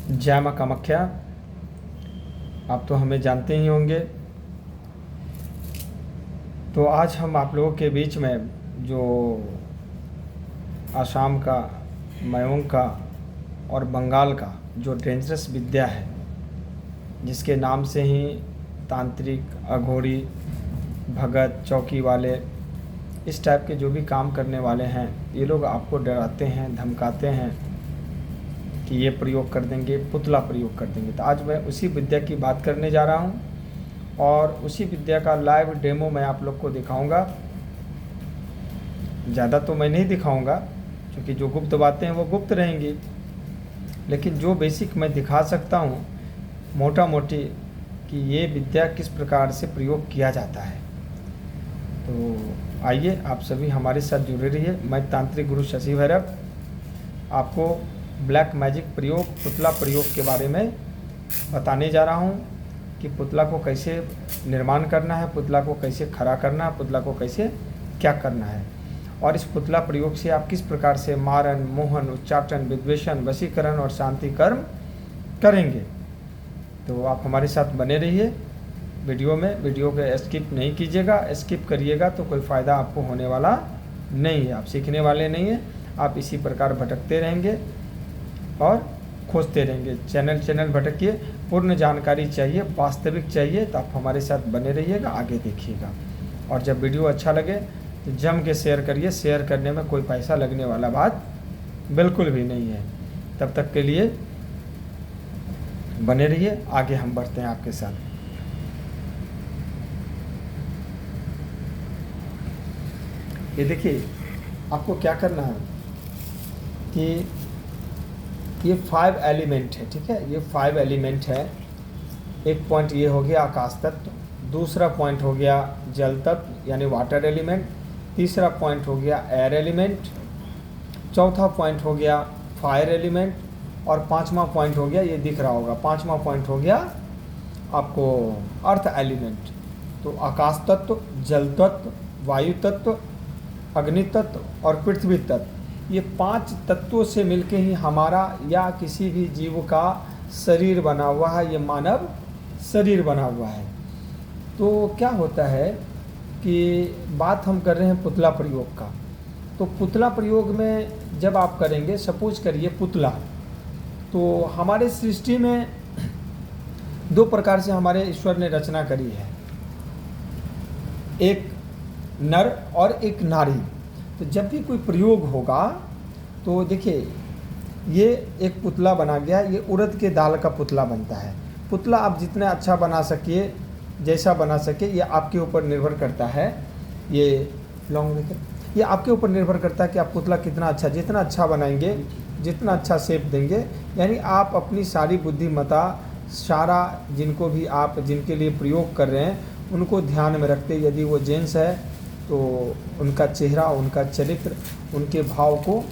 जय माँ कामाख्या। आप तो हमें जानते ही होंगे। तो आज हम आप लोगों के बीच में जो आसाम का, मयोंग का और बंगाल का जो डेंजरस विद्या है, जिसके नाम से ही तांत्रिक, अघोरी, भगत, चौकी वाले, इस टाइप के जो भी काम करने वाले हैं, ये लोग आपको डराते हैं, धमकाते हैं कि ये प्रयोग कर देंगे, पुतला प्रयोग कर देंगे। तो आज मैं उसी विद्या की बात करने जा रहा हूँ और उसी विद्या का लाइव डेमो मैं आप लोग को दिखाऊंगा। ज़्यादा तो मैं नहीं दिखाऊंगा क्योंकि जो गुप्त बातें हैं वो गुप्त रहेंगी, लेकिन जो बेसिक मैं दिखा सकता हूँ मोटा मोटी कि ये विद्या किस प्रकार से प्रयोग किया जाता है। तो आइए आप सभी हमारे साथ जुड़े रहिए। मैं तांत्रिक गुरु शशि भैरव आपको ब्लैक मैजिक प्रयोग, पुतला प्रयोग के बारे में बताने जा रहा हूँ कि पुतला को कैसे निर्माण करना है, पुतला को कैसे खड़ा करना है, पुतला को कैसे क्या करना है, और इस पुतला प्रयोग से आप किस प्रकार से मारन, मोहन, उच्चाटन, विद्वेषण, वशीकरण और शांति कर्म करेंगे। तो आप हमारे साथ बने रहिए वीडियो में। वीडियो को स्किप नहीं कीजिएगा, स्किप करिएगा तो कोई फ़ायदा आपको होने वाला नहीं है, आप सीखने वाले नहीं हैं। आप इसी प्रकार भटकते रहेंगे और खोजते रहेंगे। चैनल भटकिए। पूर्ण जानकारी चाहिए, वास्तविक चाहिए तो आप हमारे साथ बने रहिएगा, आगे देखिएगा। और जब वीडियो अच्छा लगे तो जम के शेयर करिए। शेयर करने में कोई पैसा लगने वाला बात बिल्कुल भी नहीं है। तब तक के लिए बने रहिए, आगे हम बढ़ते हैं आपके साथ। ये देखिए, आपको क्या करना है कि ये 5 एलिमेंट है, ठीक है। ये 5 एलिमेंट है। एक पॉइंट ये हो गया आकाश तत्व, दूसरा पॉइंट हो गया जल तत्व यानी वाटर एलिमेंट, तीसरा पॉइंट हो गया एयर एलिमेंट, चौथा पॉइंट हो गया फायर एलिमेंट और पांचवा पॉइंट हो गया, ये दिख रहा होगा, पांचवा पॉइंट हो गया आपको अर्थ एलिमेंट। तो आकाश तत्व, जल तत्व, वायु तत्व, अग्नि तत्व और पृथ्वी तत्व, ये 5 तत्वों से मिलके ही हमारा या किसी भी जीव का शरीर बना हुआ है, ये मानव शरीर बना हुआ है। तो क्या होता है कि बात हम कर रहे हैं पुतला प्रयोग का। तो पुतला प्रयोग में जब आप करेंगे, सपोज करिए पुतला, तो हमारे सृष्टि में 2 प्रकार से हमारे ईश्वर ने रचना करी है, एक नर और एक नारी। तो जब भी कोई प्रयोग होगा तो देखिए, ये एक पुतला बना गया, ये उड़द के दाल का पुतला बनता है। पुतला आप जितना अच्छा बना सकिए, जैसा बना सके, ये आपके ऊपर निर्भर करता है। ये लॉन्ग देखिए, ये आपके ऊपर निर्भर करता है कि आप पुतला कितना अच्छा, जितना अच्छा बनाएंगे, जितना अच्छा शेप देंगे, यानी आप अपनी सारी बुद्धिमत्ता, सारा जिनको भी आप जिनके लिए प्रयोग कर रहे हैं उनको ध्यान में रखते, यदि वो जेंट्स है तो उनका चेहरा, उनका चरित्र, उनके भाव को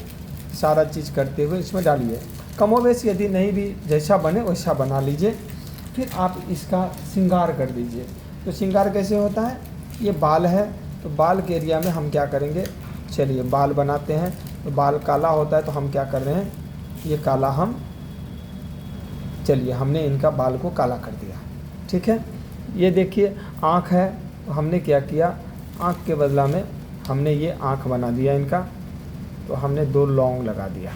सारा चीज़ करते हुए इसमें डालिए। कमोवेश यदि नहीं भी जैसा बने वैसा बना लीजिए। फिर आप इसका श्रृंगार कर दीजिए। तो श्रृंगार कैसे होता है, ये बाल है, तो बाल के एरिया में हम क्या करेंगे, चलिए बाल बनाते हैं। तो बाल काला होता है तो हम क्या कर रहे हैं, ये काला हम, चलिए हमने इनका बाल को काला कर दिया, ठीक है। ये देखिए आँख है, तो हमने क्या किया, आँख के बदला में हमने ये आँख बना दिया इनका। तो हमने 2 लौंग लगा दिया,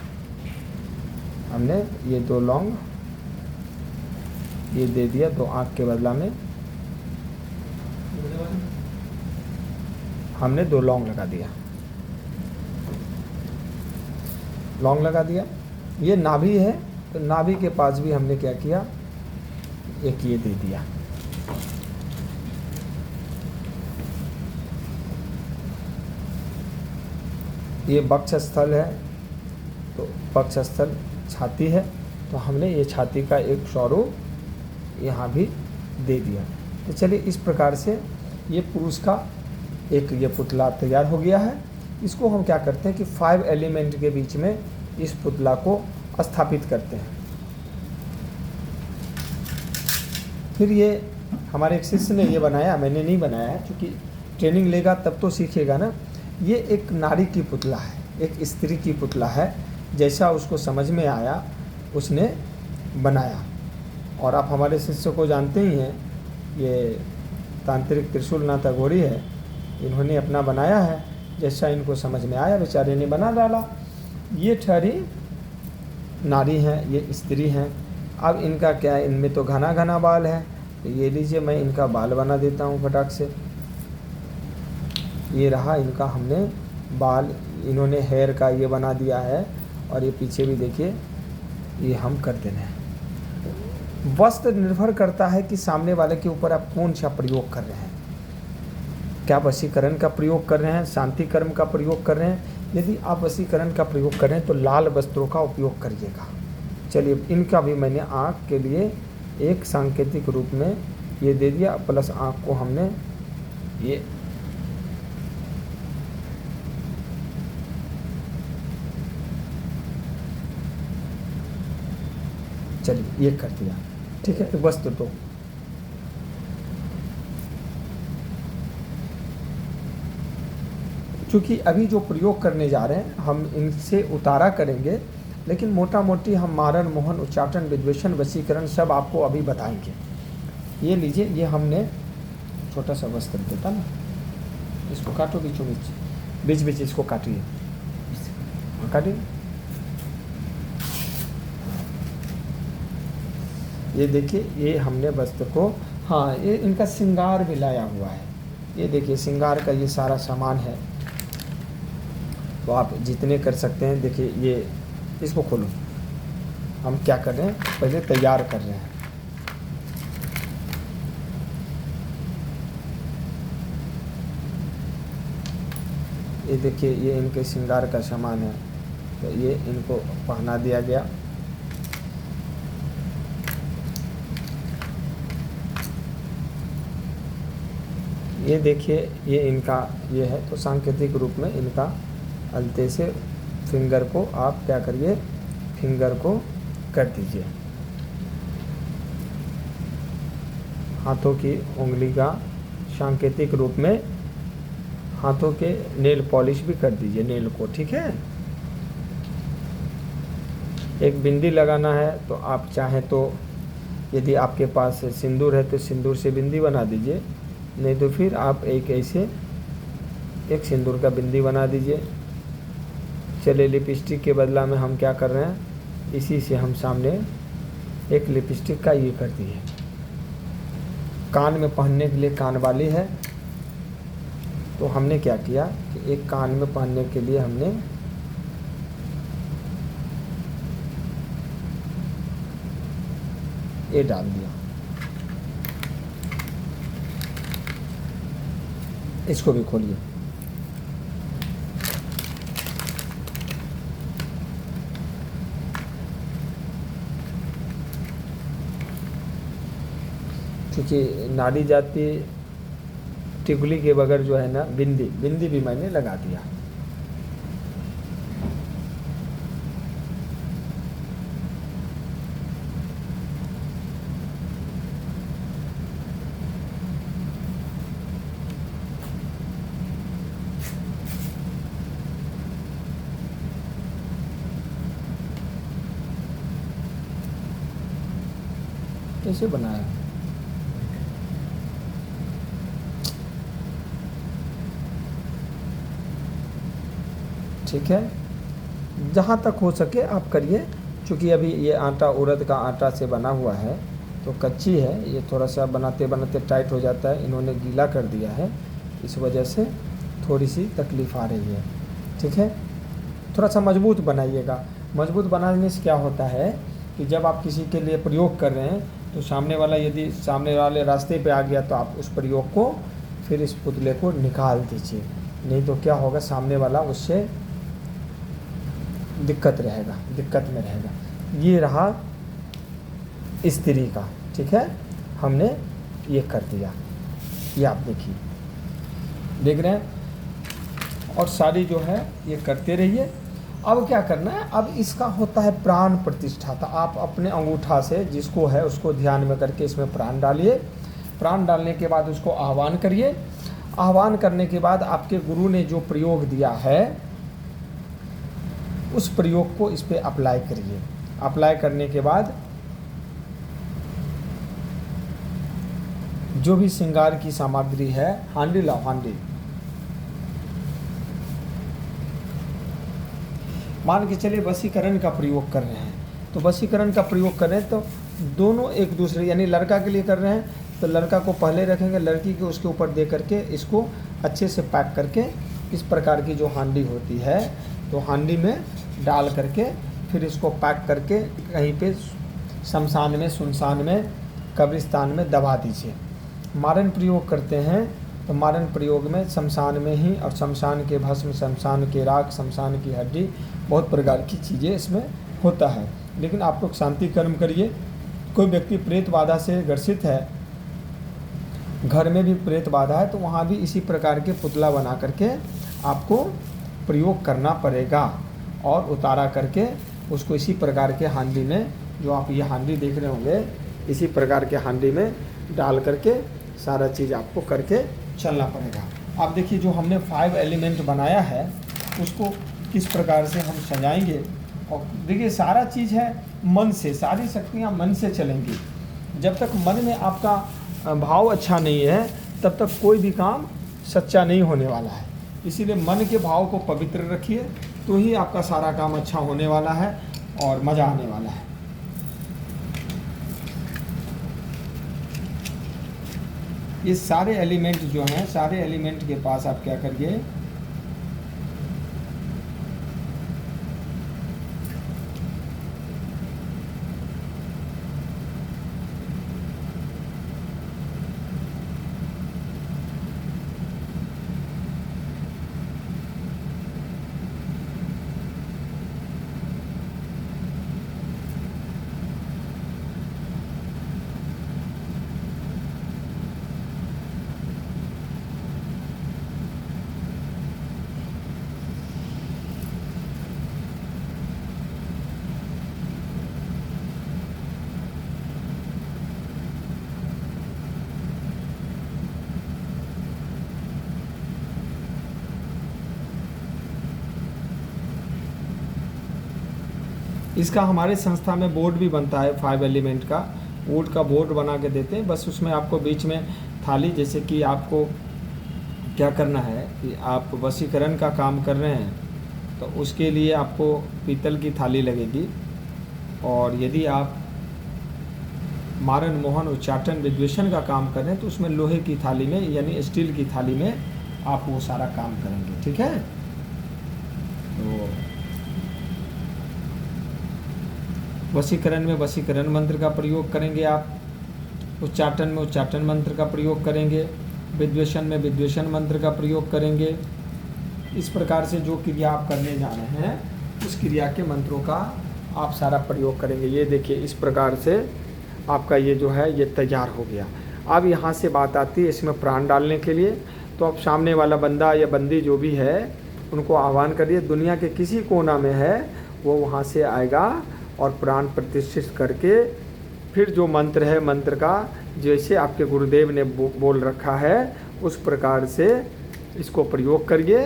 हमने ये 2 लौंग ये दे दिया, 2 आँख के बदला में हमने 2 लौंग लगा दिया, लौंग लगा दिया। ये नाभि है, तो नाभि के पास भी हमने क्या किया, एक ये दे दिया। ये वक्षस्थल है, तो वक्षस्थल छाती है, तो हमने ये छाती का एक स्वरूप यहाँ भी दे दिया। तो चलिए इस प्रकार से ये पुरुष का एक ये पुतला तैयार हो गया है। इसको हम क्या करते हैं कि 5 एलिमेंट के बीच में इस पुतला को स्थापित करते हैं। फिर ये हमारे एक शिष्य ने ये बनाया, मैंने नहीं बनाया है, क्योंकि ट्रेनिंग लेगा तब तो सीखेगा ना। ये एक नारी की पुतला है, एक स्त्री की पुतला है। जैसा उसको समझ में आया उसने बनाया। और आप हमारे शिष्य को जानते ही हैं, ये तांत्रिक त्रिशूलनाथ अघोरी है, इन्होंने अपना बनाया है, जैसा इनको समझ में आया बेचारे ने बना डाला। ये ठहरी नारी हैं, ये स्त्री हैं। अब इनका क्या है, इनमें तो घना घना बाल है, तो ये लीजिए मैं इनका बाल बना देता हूँ फटाक से। ये रहा इनका, हमने बाल, इन्होंने हेयर का ये बना दिया है, और ये पीछे भी देखिए ये हम कर देना है। वस्त्र निर्भर करता है कि सामने वाले के ऊपर आप कौन सा प्रयोग कर रहे हैं। क्या वशीकरण का प्रयोग कर रहे हैं, शांति कर्म का प्रयोग कर रहे हैं। यदि आप वशीकरण का प्रयोग कर रहे हैं तो लाल वस्त्रों का उपयोग करिएगा। चलिए, इनका भी मैंने आँख के लिए एक सांकेतिक रूप में ये दे दिया, प्लस आँख को हमने ये चलिए ये कर दिया, ठीक है। वस्त्र तो क्योंकि अभी जो प्रयोग करने जा रहे हैं हम इनसे उतारा करेंगे, लेकिन मोटा मोटी हम मारण, मोहन, उच्चाटन, विद्वेषण, वशीकरण सब आपको अभी बताएंगे। ये लीजिए, ये हमने छोटा सा वस्त्र देता ना, इसको काटो बीचों बीच, बीच बीच इसको काटिए, काटिए। ये देखिए, ये हमने वस्त्र को, हाँ, ये इनका श्रृंगार भी लाया हुआ है। ये देखिए श्रृंगार का ये सारा सामान है, तो आप जितने कर सकते हैं। देखिए ये, इसको खोलो, हम क्या कर रहे हैं, पहले तैयार कर रहे हैं। ये देखिए, ये इनके श्रृंगार का सामान है, तो ये इनको पहना दिया गया। ये देखिए, ये इनका ये है, तो सांकेतिक रूप में इनका अलते से फिंगर को आप क्या करिए, फिंगर को कर दीजिए। हाथों की उंगली का सांकेतिक रूप में हाथों के नेल पॉलिश भी कर दीजिए, नेल को, ठीक है। एक बिंदी लगाना है, तो आप चाहें तो यदि आपके पास सिंदूर है तो सिंदूर से बिंदी बना दीजिए, नहीं तो फिर आप एक ऐसे एक सिंदूर का बिंदी बना दीजिए। चलिए, लिपस्टिक के बदला में हम क्या कर रहे हैं, इसी से हम सामने एक लिपस्टिक का ये कर दिए। कान में पहनने के लिए कान वाली है, तो हमने क्या किया कि एक कान में पहनने के लिए हमने ये डाल दिया। इसको भी खोलिए। क्योंकि नारी जाति टिकुली के बगैर जो है ना, बिंदी भी मैंने लगा दिया। कैसे बनाया, ठीक है। जहाँ तक हो सके आप करिए, क्योंकि अभी ये आटा उड़द का आटा से बना हुआ है, तो कच्ची है, ये थोड़ा सा बनाते बनाते टाइट हो जाता है। इन्होंने गीला कर दिया है, इस वजह से थोड़ी सी तकलीफ़ आ रही है, ठीक है। थोड़ा सा मजबूत बनाइएगा। मजबूत बनाने से क्या होता है कि जब आप किसी के लिए प्रयोग कर रहे हैं, तो सामने वाला यदि सामने वाले रास्ते पे आ गया, तो आप उस प्रयोग को फिर इस पुतले को निकाल दीजिए, नहीं तो क्या होगा, सामने वाला उससे दिक्कत में रहेगा। ये रहा स्त्री का, ठीक है, हमने ये कर दिया। ये आप देखिए, देख रहे हैं, और सारी जो है ये करते रहिए। अब क्या करना है, अब इसका होता है प्राण प्रतिष्ठा। तो आप अपने अंगूठा से जिसको है उसको ध्यान में करके इसमें प्राण डालिए। प्राण डालने के बाद उसको आह्वान करिए। आह्वान करने के बाद आपके गुरु ने जो प्रयोग दिया है उस प्रयोग को इस पर अप्लाई करिए। अप्लाई करने के बाद जो भी श्रृंगार की सामग्री है, हांडी लाओ, हांडी। मान के चलिए वशीकरण का प्रयोग कर रहे हैं, तो वशीकरण का प्रयोग करें तो दोनों एक दूसरे, यानी लड़का के लिए कर रहे हैं तो लड़का को पहले रखेंगे, लड़की को उसके ऊपर दे करके इसको अच्छे से पैक करके इस प्रकार की जो हांडी होती है तो हांडी में डाल करके फिर इसको पैक करके कहीं पे शमशान में, सुनसान में, कब्रिस्तान में दबा दीजिए। मारन प्रयोग करते हैं तो मारन प्रयोग में शमशान में ही, और शमशान के भस्म, शमशान के राख, शमशान की हड्डी, बहुत प्रकार की चीज़ें इसमें होता है। लेकिन आप लोग शांति कर्म करिए। कोई व्यक्ति प्रेत बाधा से ग्रसित है, घर में भी प्रेत बाधा है, तो वहाँ भी इसी प्रकार के पुतला बना करके आपको प्रयोग करना पड़ेगा और उतारा करके उसको इसी प्रकार के हांडी में, जो आप ये हांडी देख रहे होंगे, इसी प्रकार के हांडी में डाल करके सारा चीज़ आपको करके चलना पड़ेगा। आप देखिए जो हमने 5 एलिमेंट बनाया है उसको किस प्रकार से हम सजाएंगे। और देखिए सारा चीज़ है मन से, सारी शक्तियाँ मन से चलेंगी। जब तक मन में आपका भाव अच्छा नहीं है तब तक कोई भी काम सच्चा नहीं होने वाला है। इसीलिए मन के भाव को पवित्र रखिए तो ही आपका सारा काम अच्छा होने वाला है और मज़ा आने वाला है। ये सारे एलिमेंट जो हैं, सारे एलिमेंट के पास आप क्या करिए, इसका हमारे संस्था में बोर्ड भी बनता है 5 एलिमेंट का, वुड का बोर्ड बना के देते हैं। बस उसमें आपको बीच में थाली, जैसे कि आपको क्या करना है कि आप वशीकरण का काम कर रहे हैं तो उसके लिए आपको पीतल की थाली लगेगी, और यदि आप मारन, मोहन, उच्चाटन, विद्वेषण का काम कर रहे हैं तो उसमें लोहे की थाली में, यानी स्टील की थाली में आप वो सारा काम करेंगे। ठीक है, तो वशीकरण में वशीकरण मंत्र का प्रयोग करेंगे आप, उच्चाटन में उच्चाटन मंत्र का प्रयोग करेंगे, विद्वेषण में विद्वेषण मंत्र का प्रयोग करेंगे। इस प्रकार से जो क्रिया आप करने जा रहे हैं उस क्रिया के मंत्रों का आप सारा प्रयोग करेंगे। ये देखिए इस प्रकार से आपका ये जो है ये तैयार हो गया। अब यहाँ से बात आती है इसमें प्राण डालने के लिए। तो आप सामने वाला बंदा या बंदी जो भी है उनको आह्वान करिए, दुनिया के किसी कोना में है वो वहाँ से आएगा और प्राण प्रतिष्ठित करके फिर जो मंत्र है, मंत्र का जैसे आपके गुरुदेव ने बोल रखा है उस प्रकार से इसको प्रयोग करिए।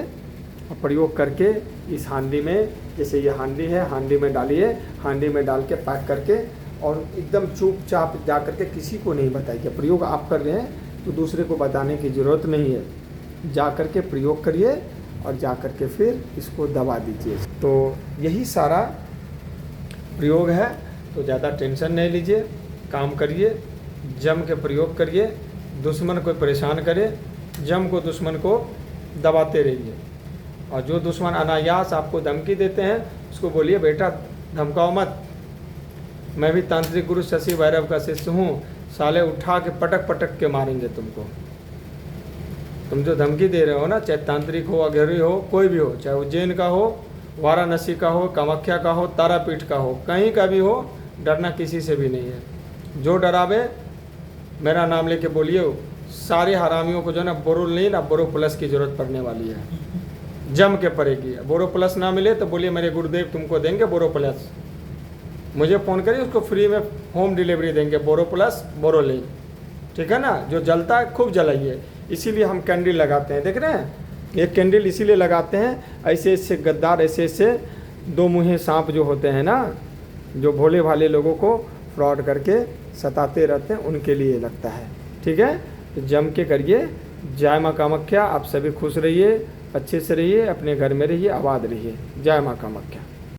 और प्रयोग करके इस हांडी में, जैसे ये हांडी है, हांडी में डालिए, हांडी में डाल के पैक करके और एकदम चुपचाप जा करके किसी को नहीं बताइए। प्रयोग आप कर रहे हैं तो दूसरे को बताने की ज़रूरत नहीं है, जा कर के प्रयोग करिए और जा कर के फिर इसको दबा दीजिए। तो यही सारा प्रयोग है, तो ज़्यादा टेंशन नहीं लीजिए, काम करिए, जम के प्रयोग करिए। दुश्मन को परेशान करे, जम को दुश्मन को दबाते रहिए। और जो दुश्मन अनायास आपको धमकी देते हैं उसको बोलिए बेटा धमकाओ मत, मैं भी तांत्रिक गुरु शशि भैरव का शिष्य हूँ, साले उठा के पटक पटक के मारेंगे तुमको। तुम जो धमकी दे रहे हो ना, चाहे तांत्रिक हो, अघेरी हो, कोई भी हो, चाहे उज्जैन का हो, वाराणसी का हो, कामाख्या का हो, तारापीठ का हो, कहीं का भी हो, डरना किसी से भी नहीं है। जो डरावे मेरा नाम लेके बोलिए, सारे हरामियों को जो है ना बोरो नहीं ना, बोरो प्लस की ज़रूरत पड़ने वाली है, जम के पड़ेगी। बोरो प्लस ना मिले तो बोलिए मेरे गुरुदेव तुमको देंगे बोरो प्लस, मुझे फ़ोन करिए, उसको फ्री में होम डिलीवरी देंगे, बोरो प्लस बोरो ले। ठीक है ना, जो जलता है खूब जलाइए। इसीलिए हम कैंडल लगाते हैं, देख रहे हैं, एक कैंडल इसीलिए लगाते हैं, ऐसे ऐसे गद्दार, ऐसे ऐसे दो मुँहे सांप जो होते हैं ना, जो भोले भाले लोगों को फ्रॉड करके सताते रहते हैं, उनके लिए लगता है। ठीक है, तो जम के करिए। जय माँ कामाख्या। आप सभी खुश रहिए, अच्छे से रहिए, अपने घर में रहिए, आबाद रहिए। जय माँ कामाख्या।